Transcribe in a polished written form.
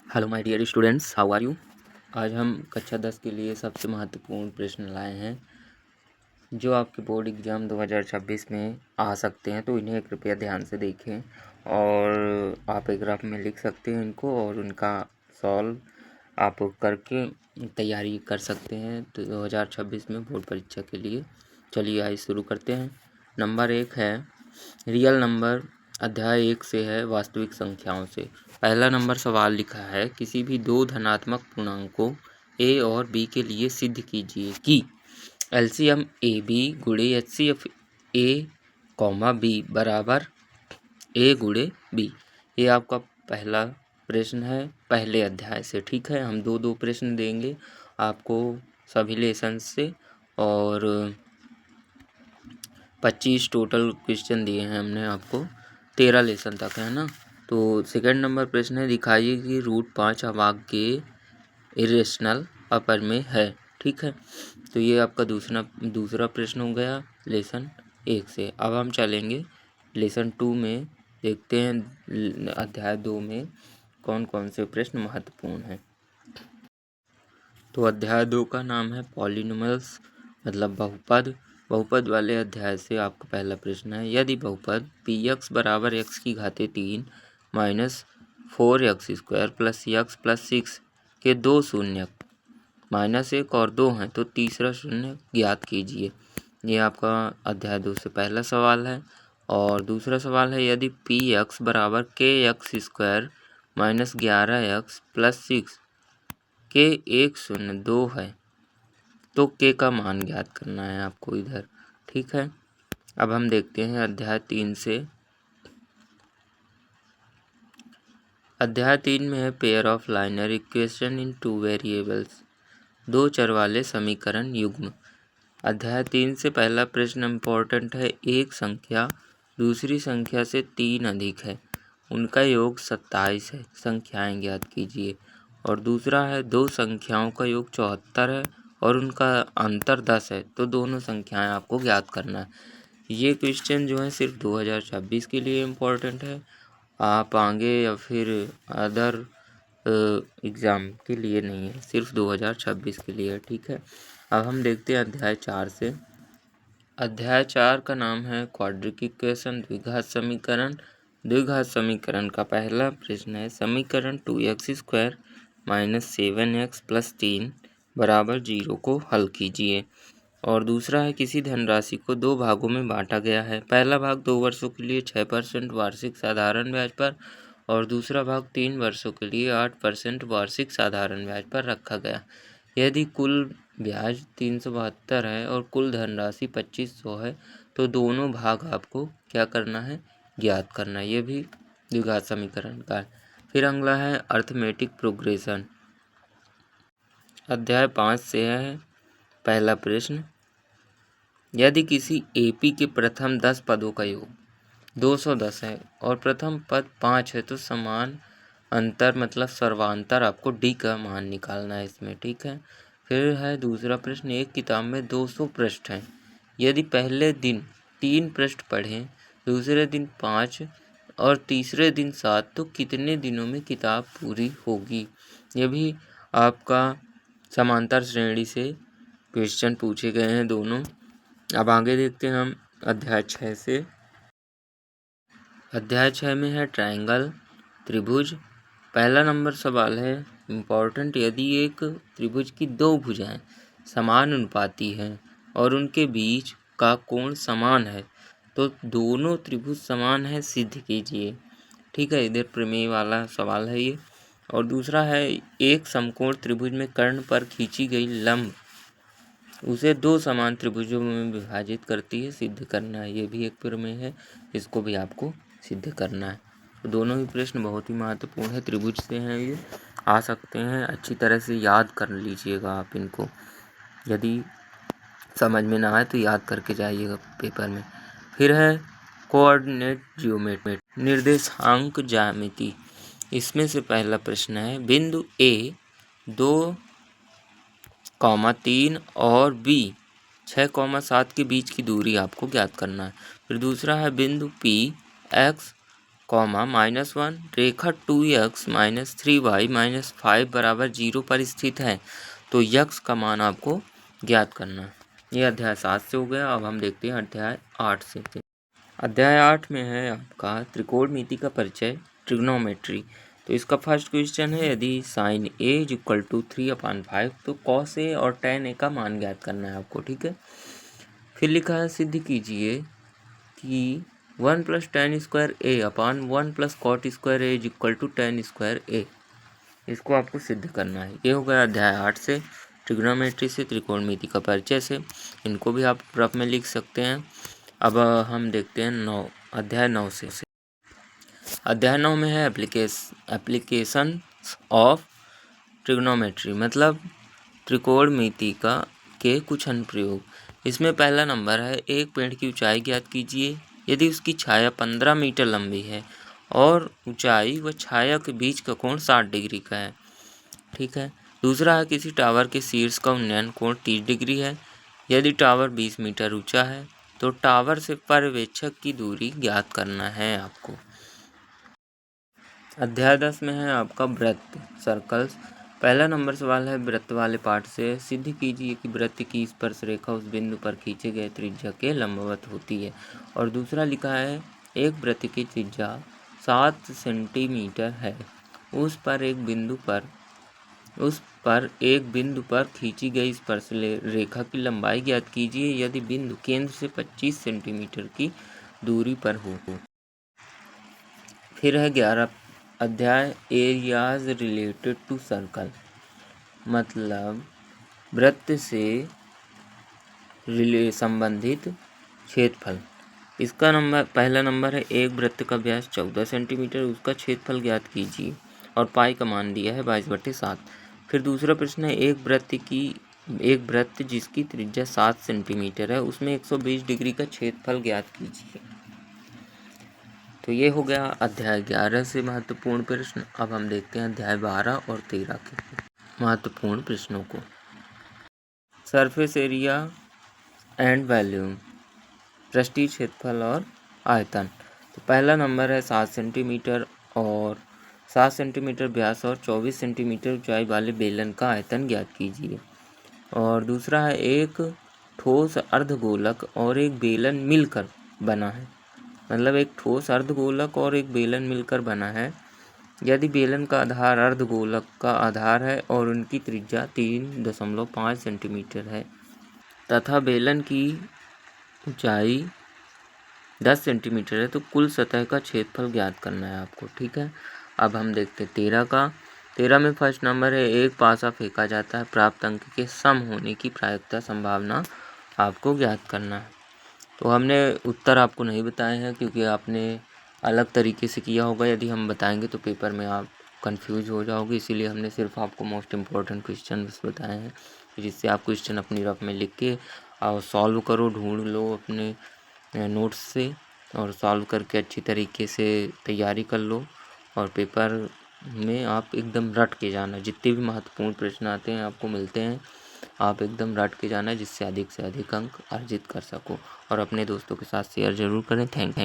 Hello my dear students, how are you. आज हम कक्षा 10 के लिए सबसे महत्वपूर्ण प्रश्न लाए हैं जो आपके बोर्ड एग्ज़ाम 2026 में आ सकते हैं, तो इन्हें कृपया ध्यान से देखें और आप पैराग्राफ में लिख सकते हैं इनको और उनका सॉल्व आप करके तैयारी कर सकते हैं तो 2026 में बोर्ड परीक्षा के लिए। चलिए आइए शुरू करते हैं। नंबर 1 है रियल नंबर, अध्याय 1 से है वास्तविक संख्याओं से। पहला नंबर सवाल लिखा है, किसी भी दो धनात्मक पूर्णांकों ए और बी के लिए सिद्ध कीजिए कि एलसीएम ए बी गुणे एचसीएफ ए कॉमा बी बराबर ए गुणे बी। ये आपका पहला प्रश्न है पहले अध्याय से। ठीक है, हम दो प्रश्न देंगे आपको सभी लेसन से और 25 टोटल क्वेश्चन दिए हैं हमने आपको, 13 लेसन तक है ना। तो सेकंड नंबर प्रश्न है, दिखाइए कि √5 अभाग के इरेशनल अपर में है। ठीक है, तो ये आपका दूसरा प्रश्न हो गया लेसन 1 से। अब हम चलेंगे लेसन 2 में, देखते हैं अध्याय 2 में कौन कौन से प्रश्न महत्वपूर्ण हैं। तो अध्याय 2 का नाम है पॉलिनोमियल्स, मतलब बहुपद। बहुपद वाले अध्याय से आपका पहला प्रश्न है, यदि बहुपद px बराबर x की घाते 3 minus 4x² plus x plus 6 के दो शून्यक -1 और 2 हैं तो तीसरा शून्य ज्ञात कीजिए। ये आपका अध्याय 2 से पहला सवाल है। और दूसरा सवाल है, यदि px बराबर kx² माइनस 11x प्लस 6 के 102 है तो के का मान ज्ञात करना है आपको इधर। ठीक है, अब हम देखते हैं अध्याय 3 से। अध्याय 3 में है pair of liner equation in 2 variables, दो चर वाले समीकरण युग्म। अध्याय 3 से पहला प्रश्न इम्पोर्टेंट है, एक संख्या दूसरी संख्या से 3 अधिक है, उनका योग 27 है, संख्याएं ज्ञात कीजिए। और दूसरा है, दो संख्याओं का योग 74 है और उनका अंतर 10 है, तो दोनों संख्याएं आपको ज्ञात करना है। ये क्वेश्चन जो है सिर्फ 2026 के लिए इम्पोर्टेंट है, आप आगे या फिर अदर एग्ज़ाम के लिए नहीं है, सिर्फ 2026 के लिए है। ठीक है, अब हम देखते हैं अध्याय 4 से। अध्याय 4 का नाम है क्वाड्रिक इक्वेशन, द्विघात समीकरण। द्विघात समीकरण का पहला प्रश्न है, समीकरण 2x² माइनस 7x प्लस 3 बराबर 0 को हल कीजिए। और दूसरा है, किसी धनराशि को दो भागों में बांटा गया है, पहला भाग 2 वर्षों के लिए 6% वार्षिक साधारण ब्याज पर और दूसरा भाग 3 वर्षों के लिए 8% वार्षिक साधारण ब्याज पर रखा गया। यदि कुल ब्याज 372 है और कुल धनराशि 2500 है तो दोनों भाग आपको क्या करना है, ज्ञात करना है। ये भी द्विघात समीकरण का है। फिर अगला है अर्थमेटिक प्रोग्रेशन, अध्याय 5 से है पहला प्रश्न, यदि किसी एपी के प्रथम 10 पदों का योग 210 है और प्रथम पद 5 है तो समान अंतर मतलब सर्वांतर आपको डी का मान निकालना है इसमें। ठीक है, फिर है दूसरा प्रश्न, एक किताब में 200 पृष्ठ हैं, यदि पहले दिन 3 पृष्ठ पढ़ें, दूसरे दिन 5 और तीसरे दिन 7 तो कितने दिनों में किताब पूरी होगी। ये भी आपका समांतर श्रेणी से क्वेश्चन पूछे गए हैं दोनों। अब आगे देखते हैं हम अध्याय 6 से। अध्याय 6 में है ट्रायंगल, त्रिभुज। पहला नंबर सवाल है इम्पोर्टेंट, यदि एक त्रिभुज की दो भुजाएं समान अनुपाती हैं और उनके बीच का कोण समान है तो दोनों त्रिभुज समान है, सिद्ध कीजिए। ठीक है, इधर प्रमेय वाला सवाल है ये। और दूसरा है, एक समकोण त्रिभुज में कर्ण पर खींची गई लंब उसे दो समान त्रिभुजों में विभाजित करती है, सिद्ध करना है। ये भी एक प्रमेय है, इसको भी आपको सिद्ध करना है। तो दोनों ही प्रश्न बहुत ही महत्वपूर्ण है, त्रिभुज से हैं, ये आ सकते हैं, अच्छी तरह से याद कर लीजिएगा आप इनको, यदि समझ में ना आए तो याद करके जाइएगा पेपर में। फिर है कोऑर्डिनेट जियोमेट्री, निर्देशांक ज्यामिति। इसमें से पहला प्रश्न है, बिंदु ए 2,3 और बी 6,7 के बीच की दूरी आपको ज्ञात करना है। फिर दूसरा है, बिंदु पी x कॉमा -1 रेखा 2x - 3y - 5 = 0 पर स्थित है, तो यक्स का मान आपको ज्ञात करना है। ये अध्याय 7 से हो गया। अब हम देखते हैं अध्याय 8 से। अध्याय 8 में है आपका त्रिकोणमिति का परिचय, ट्रिग्नोमेट्री। तो इसका फर्स्ट क्वेश्चन है, यदि sin a = 3/5 तो cos a और tan a का मान ज्ञात करना है आपको। ठीक है, फिर लिखा है सिद्ध कीजिए कि 1 + tan² a/1 + cot² a = tan² a। इसको आपको सिद्ध करना है। ये हो गया अध्याय 8 से, ट्रिग्नोमेट्री से, त्रिकोणमिति का परिचय से। इनको भी आप रफ में लिख सकते हैं। अब हम देखते हैं अध्याय 9 से। अध्याय 9 में है एप्लीकेशन ऑफ ट्रिग्नोमेट्री, मतलब त्रिकोणमिति का के कुछ अनुप्रयोग। इसमें पहला नंबर है, एक पेड़ की ऊंचाई ज्ञात कीजिए यदि उसकी छाया 15 मीटर लंबी है और ऊंचाई व छाया के बीच का कोण 60 डिग्री का है। ठीक है, दूसरा है, किसी टावर के शीर्ष का उन्नयन कोण 30 डिग्री है यदि टावर 20 मीटर ऊंचा है, तो टावर से पर्यवेक्षक की दूरी ज्ञात करना है आपको। अध्याय 10 में है आपका वृत्त, सर्कल्स। पहला नंबर सवाल है वृत्त वाले पाठ से, सिद्ध कीजिए कि वृत्त की स्पर्श रेखा उस बिंदु पर खींचे गए त्रिज्या के लंबवत होती है। और दूसरा लिखा है, एक वृत्त की त्रिज्या 7 सेंटीमीटर है, उस पर एक बिंदु पर खींची गई स्पर्श रेखा की लंबाई ज्ञात कीजिए यदि बिंदु केंद्र से 25 सेंटीमीटर की दूरी पर हो। फिर है 11 अध्याय, एरियाज रिलेटेड टू सर्कल, मतलब वृत्त से संबंधित क्षेत्रफल। इसका पहला नंबर है, एक वृत्त का व्यास 14 सेंटीमीटर, उसका क्षेत्रफल ज्ञात कीजिए और पाई का मान दिया है 22/7। फिर दूसरा प्रश्न है, एक वृत्त जिसकी त्रिज्या 7 सेंटीमीटर है, उसमें 120 डिग्री का क्षेत्रफल ज्ञात कीजिए। तो ये हो गया अध्याय 11 से महत्वपूर्ण प्रश्न। अब हम देखते हैं अध्याय 12 और 13 के महत्वपूर्ण प्रश्नों को। सरफेस एरिया एंड वॉल्यूम, पृष्ठीय क्षेत्रफल और आयतन। तो पहला नंबर है 7 सेंटीमीटर और 7 सेंटीमीटर व्यास और 24 सेंटीमीटर ऊंचाई वाले बेलन का आयतन ज्ञात कीजिए। और दूसरा है, एक ठोस अर्धगोलक और एक बेलन मिलकर बना है, मतलब एक ठोस अर्धगोलक और एक बेलन मिलकर बना है यदि बेलन का आधार अर्धगोलक का आधार है और उनकी त्रिज्या 3.5 सेंटीमीटर है तथा बेलन की ऊंचाई 10 सेंटीमीटर है, तो कुल सतह का क्षेत्रफल ज्ञात करना है आपको। ठीक है, अब हम देखते हैं 13 का। 13 में फर्स्ट नंबर है, एक पासा फेंका जाता है, प्राप्त अंक के सम होने की प्रायिकता संभावना आपको ज्ञात करना है। तो हमने उत्तर आपको नहीं बताए हैं क्योंकि आपने अलग तरीके से किया होगा। यदि हम बताएंगे तो पेपर में आप कंफ्यूज हो जाओगे, इसीलिए हमने सिर्फ आपको मोस्ट इम्पोर्टेंट क्वेश्चन बस बताए हैं, जिससे आप क्वेश्चन अपनी रफ में लिख के और सॉल्व करो, ढूंढ लो अपने नोट्स से और सॉल्व करके अच्छी तरीके से तैयारी कर लो और पेपर में आप एकदम रट के जाना। जितने भी महत्वपूर्ण प्रश्न आते हैं आपको मिलते हैं, आप एकदम रट के जाना जिससे अधिक से अधिक अंक अर्जित कर सको और अपने दोस्तों के साथ शेयर ज़रूर करें। थैंक